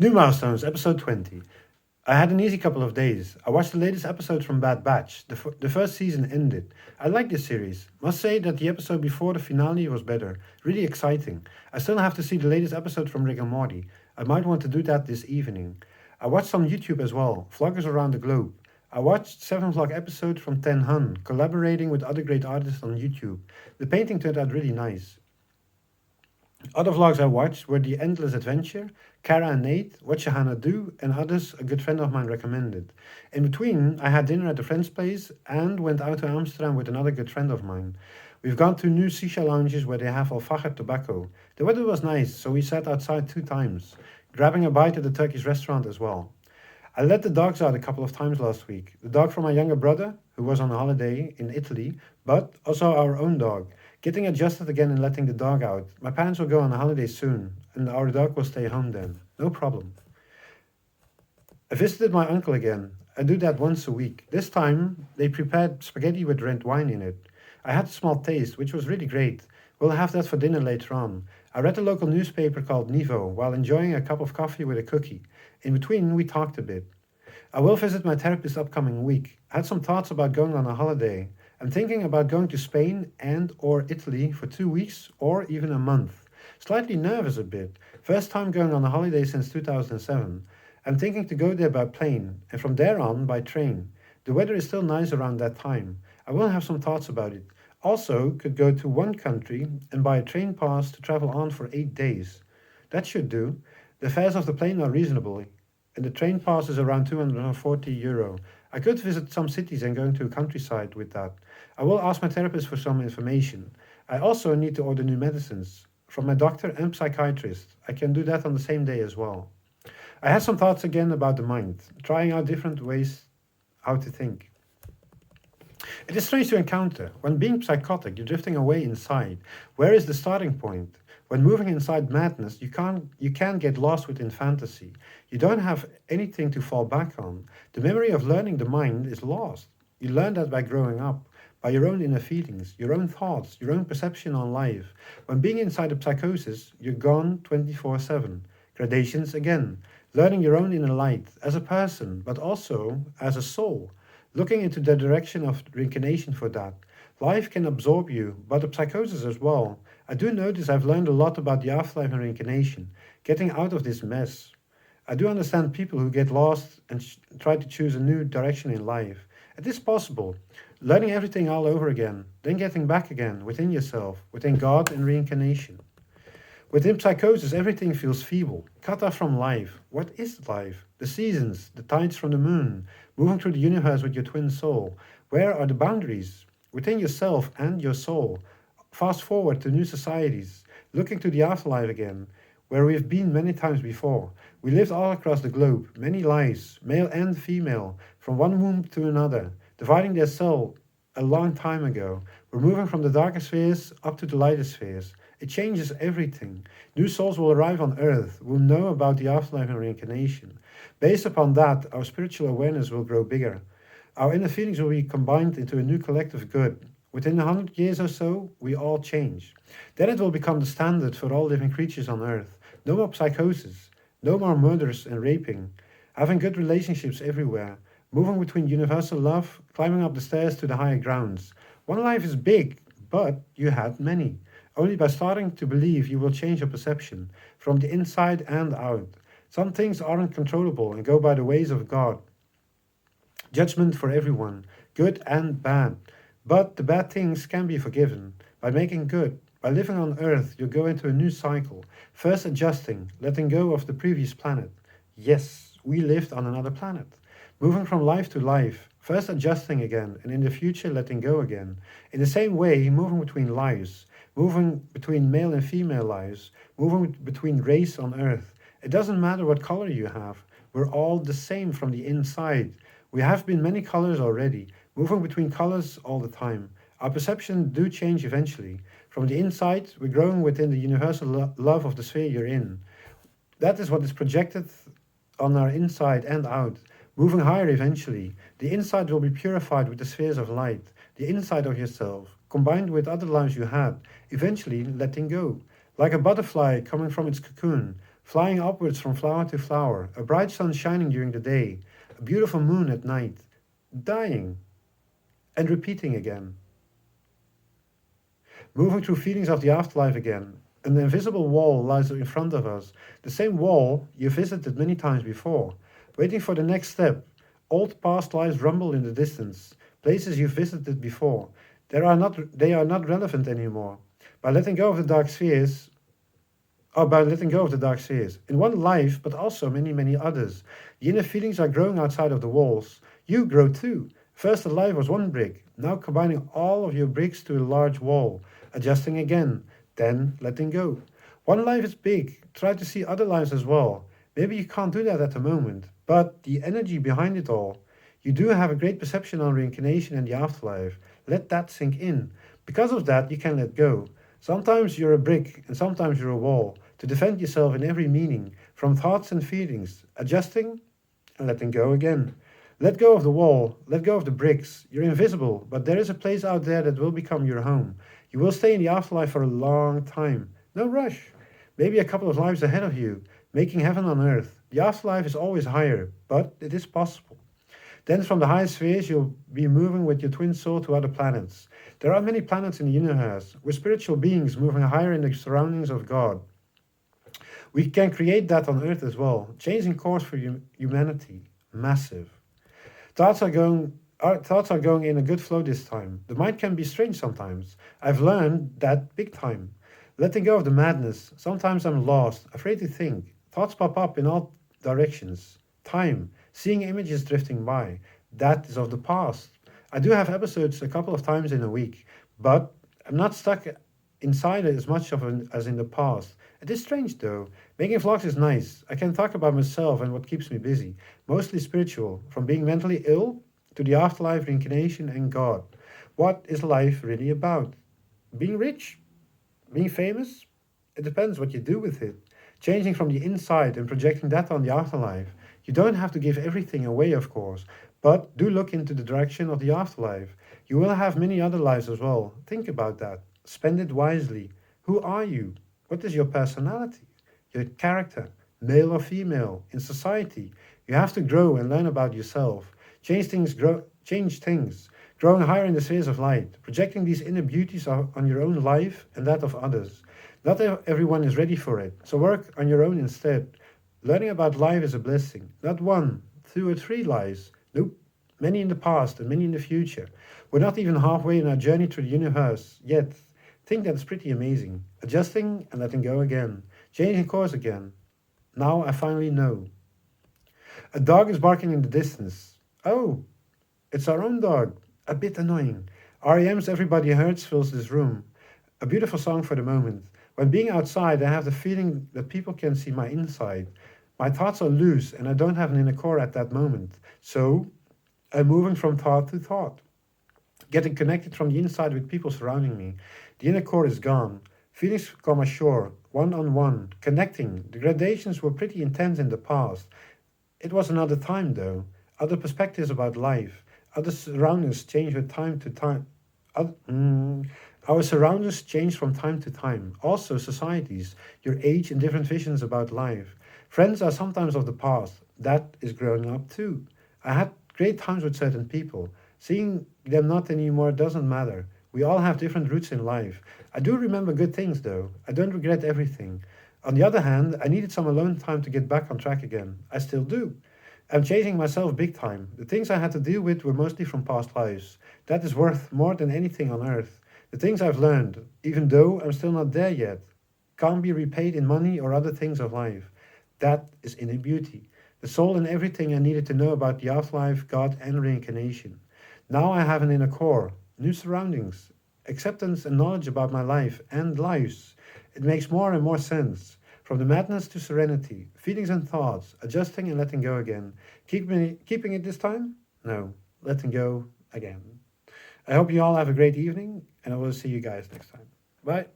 New Milestones, episode 20. I had an easy couple of days. I watched the latest episode from Bad Batch. The first season ended. I like this series. Must say that the episode before the finale was better. Really exciting. I still have to see the latest episode from Rick and Morty. I might want to do that this evening. I watched some YouTube as well, vloggers around the globe. I watched 7 vlog episode from Ten Hun, collaborating with other great artists on YouTube. The painting turned out really nice. Other vlogs I watched were The Endless Adventure, Kara and Nate, What Shahana Do, and others a good friend of mine recommended. In between, I had dinner at a friend's place and went out to Amsterdam with another good friend of mine. We've gone to new shisha lounges where they have alfajor tobacco. The weather was nice, so we sat outside 2 times, grabbing a bite at the Turkish restaurant as well. I let the dogs out a couple of times last week. The dog from my younger brother, who was on holiday in Italy, but also our own dog. Getting adjusted again and letting the dog out. My parents will go on a holiday soon, and our dog will stay home then. No problem. I visited my uncle again. I do that once a week. This time, they prepared spaghetti with red wine in it. I had a small taste, which was really great. We'll have that for dinner later on. I read a local newspaper called Nivo while enjoying a cup of coffee with a cookie. In between, we talked a bit. I will visit my therapist upcoming week. I had some thoughts about going on a holiday. I'm thinking about going to Spain and or Italy for 2 weeks or even a month. Slightly nervous a bit. First time going on a holiday since 2007. I'm thinking to go there by plane and from there on by train. The weather is still nice around that time. I will have some thoughts about it. Also could go to one country and buy a train pass to travel on for 8 days. That should do. The fares of the plane are reasonable and the train pass is around €240. I could visit some cities and go to a countryside with that. I will ask my therapist for some information. I also need to order new medicines from my doctor and psychiatrist. I can do that on the same day as well. I had some thoughts again about the mind, trying out different ways how to think. It is strange to encounter. When being psychotic, you're drifting away inside. Where is the starting point? When moving inside madness, you can get lost within fantasy. You don't have anything to fall back on. The memory of learning the mind is lost. You learn that by growing up, by your own inner feelings, your own thoughts, your own perception on life. When being inside a psychosis, you're gone 24/7. Gradations again. Learning your own inner light as a person, but also as a soul. Looking into the direction of reincarnation for that. Life can absorb you, but a psychosis as well. I do notice I've learned a lot about the afterlife and reincarnation, getting out of this mess. I do understand people who get lost and try to choose a new direction in life. It is possible. Learning everything all over again, then getting back again within yourself, within God and reincarnation. Within psychosis, everything feels feeble, cut off from life. What is life? The seasons, the tides from the moon, moving through the universe with your twin soul. Where are the boundaries? Within yourself and your soul. Fast forward to new societies, looking to the afterlife again, where we've been many times before. We lived all across the globe, many lives, male and female, from one womb to another, dividing their soul a long time ago. We're moving from the darker spheres up to the lighter spheres. It changes everything. New souls will arrive on earth, will know about the afterlife and reincarnation. Based upon that, our spiritual awareness will grow bigger. Our inner feelings will be combined into a new collective good. Within 100 years or so, we all change. Then it will become the standard for all living creatures on earth. No more psychosis, no more murders and raping, having good relationships everywhere, moving between universal love, climbing up the stairs to the higher grounds. One life is big, but you had many. Only by starting to believe you will change your perception, from the inside and out. Some things aren't controllable and go by the ways of God. Judgment for everyone, good and bad. But the bad things can be forgiven by making good. By living on Earth, you go into a new cycle, first adjusting, letting go of the previous planet. Yes, we lived on another planet. Moving from life to life, first adjusting again, and in the future letting go again. In the same way, moving between lives, moving between male and female lives, moving between race on Earth. It doesn't matter what color you have, we're all the same from the inside. We have been many colors already, moving between colors all the time. Our perception do change eventually. From the inside, we're growing within the universal love of the sphere you're in. That is what is projected on our inside and out, moving higher eventually. The inside will be purified with the spheres of light, the inside of yourself, combined with other lives you had, eventually letting go. Like a butterfly coming from its cocoon, flying upwards from flower to flower, a bright sun shining during the day, a beautiful moon at night, dying, and repeating again. Moving through feelings of the afterlife again. An invisible wall lies in front of us, the same wall you visited many times before, waiting for the next step. Old past lives rumble in the distance, places you visited before. They are not relevant anymore. By letting go of the dark spheres, by letting go of the dark spheres. In one life, but also many, many others. The inner feelings are growing outside of the walls. You grow too. First, the life was one brick, now combining all of your bricks to a large wall, adjusting again, then letting go. One life is big. Try to see other lives as well. Maybe you can't do that at the moment, but the energy behind it all. You do have a great perception on reincarnation and the afterlife. Let that sink in. Because of that, you can let go. Sometimes you're a brick and sometimes you're a wall, to defend yourself in every meaning, from thoughts and feelings, adjusting and letting go again. Let go of the wall, let go of the bricks. You're invisible, but there is a place out there that will become your home. You will stay in the afterlife for a long time. No rush. Maybe a couple of lives ahead of you, making heaven on earth. The afterlife is always higher, but it is possible. Then from the highest spheres you'll be moving with your twin soul to other planets. There are many planets in the universe. We're spiritual beings moving higher in the surroundings of God. We can create that on earth as well, changing course for humanity. Massive. Our thoughts are going in a good flow this time. The mind can be strange sometimes. I've learned that big time. Letting go of the madness. Sometimes I'm lost, afraid to think. Thoughts pop up in all directions. Time. Seeing images drifting by. That is of the past. I do have episodes a couple of times in a week, but I'm not stuck inside it as much as in the past. It is strange though. Making vlogs is nice. I can talk about myself and what keeps me busy. Mostly spiritual, from being mentally ill to the afterlife, reincarnation, and God. What is life really about? Being rich? Being famous? It depends what you do with it. Changing from the inside and projecting that on the afterlife. You don't have to give everything away, of course, but do look into the direction of the afterlife. You will have many other lives as well. Think about that. Spend it wisely. Who are you? What is your personality? Your character, male or female, in society? You have to grow and learn about yourself. Change things. Growing higher in the spheres of light. Projecting these inner beauties on your own life and that of others. Not everyone is ready for it, so work on your own instead. Learning about life is a blessing. Not one, two or three lives. Nope. Many in the past and many in the future. We're not even halfway in our journey through the universe yet. Think that's pretty amazing. Adjusting and letting go again. Changing course again. Now I finally know. A dog is barking in the distance. Oh, it's our own dog. A bit annoying. REM's Everybody Hurts fills this room. A beautiful song for the moment. When being outside, I have the feeling that people can see my inside. My thoughts are loose and I don't have an inner core at that moment. So I'm moving from thought to thought. Getting connected from the inside with people surrounding me. The inner core is gone. Feelings come ashore, one-on-one, connecting. The gradations were pretty intense in the past. It was another time though. Other perspectives about life. Other surroundings change with time to time. Our surroundings change from time to time. Also societies, your age and different visions about life. Friends are sometimes of the past. That is growing up too. I had great times with certain people. Seeing them not anymore doesn't matter. We all have different routes in life. I do remember good things though. I don't regret everything. On the other hand, I needed some alone time to get back on track again. I still do. I'm changing myself big time. The things I had to deal with were mostly from past lives. That is worth more than anything on earth. The things I've learned, even though I'm still not there yet, can't be repaid in money or other things of life. That is inner beauty. The soul and everything I needed to know about the afterlife, God, and reincarnation. Now I have an inner core, new surroundings, acceptance and knowledge about my life and lives. It makes more and more sense. From the madness to serenity, feelings and thoughts, adjusting and letting go again. Keeping it this time? No, letting go again. I hope you all have a great evening, and I will see you guys next time. Bye.